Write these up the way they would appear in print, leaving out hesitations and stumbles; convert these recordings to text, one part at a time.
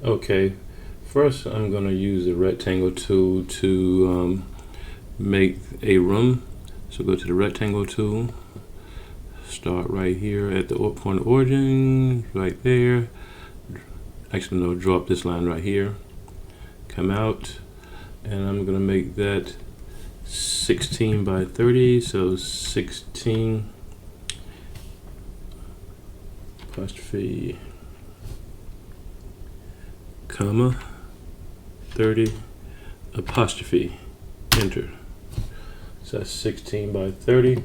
Okay, first I'm going to use the rectangle tool to make a room. So go to the rectangle tool, start right here at the point of origin, right there. Actually, no, draw up this line right here. Come out, and I'm going to make that 16 by 30, so 16 apostrophe comma 30 apostrophe enter. So that's 16 by 30.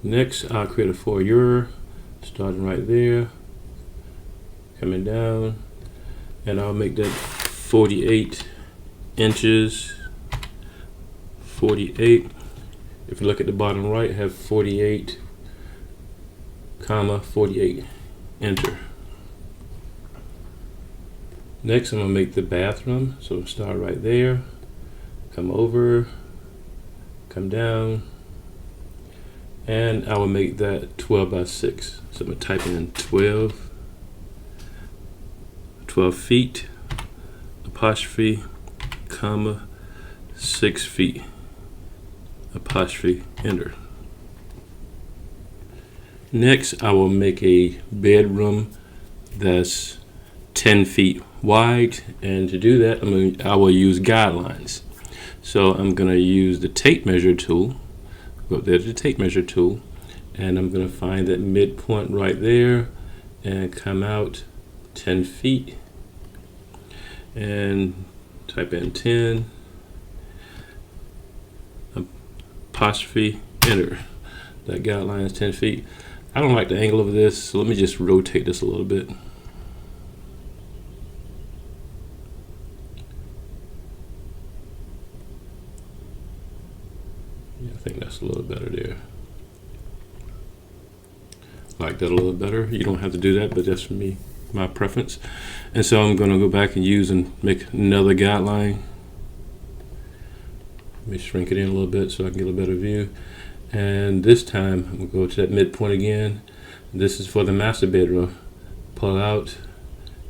Next, I'll create a foyer, starting right there, coming down, and I'll make that 48 inches. 48. If you look at the bottom right, I have 48 comma 48 enter. Next, I'm going to make the bathroom, so start right there, come over, come down, and I will make that 12 by 6. So I'm going to type in 12 feet apostrophe comma 6 feet apostrophe enter. Next, I will make a bedroom that's 10 feet wide, and to do that I will use guidelines. So I'm going to use the tape measure tool. Go up there to the tape measure tool, and I'm going to find that midpoint right there and come out 10 feet and type in 10 apostrophe enter. That guideline is 10 feet. I don't like the angle of this, so let me just rotate this a little bit. Yeah, I think that's a little better there. I like that a little better. You don't have to do that, but that's for me, my preference. And so I'm going to go back and use and make another guideline. Let me shrink it in a little bit so I can get a better view. And this time I'm going to go to that midpoint again. This is for the master bedroom. Pull out,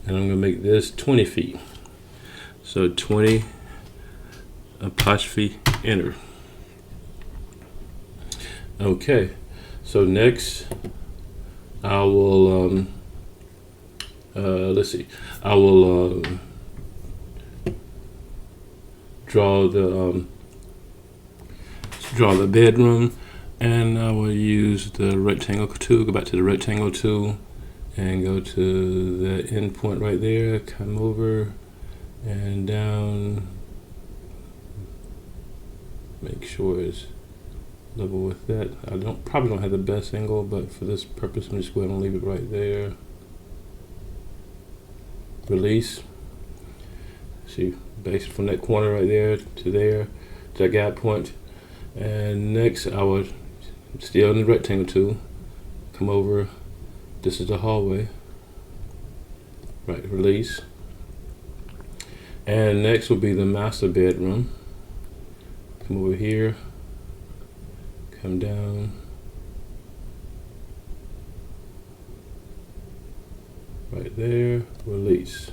and I'm going to make this 20 feet. So 20 apostrophe enter. Okay, so next I will let's see, I will draw the bedroom, and I will use the rectangle tool. Go back to the rectangle tool and go to the end point right there, come over and down, make sure it's level with that. I probably don't have the best angle, but for this purpose I'm just going to leave it right there. Release. See, base from that corner right there to that gap point. And next I would, still in the rectangle tool, come over. This is the hallway. Right, release. And next will be the master bedroom. Come over here, come down, right there, release.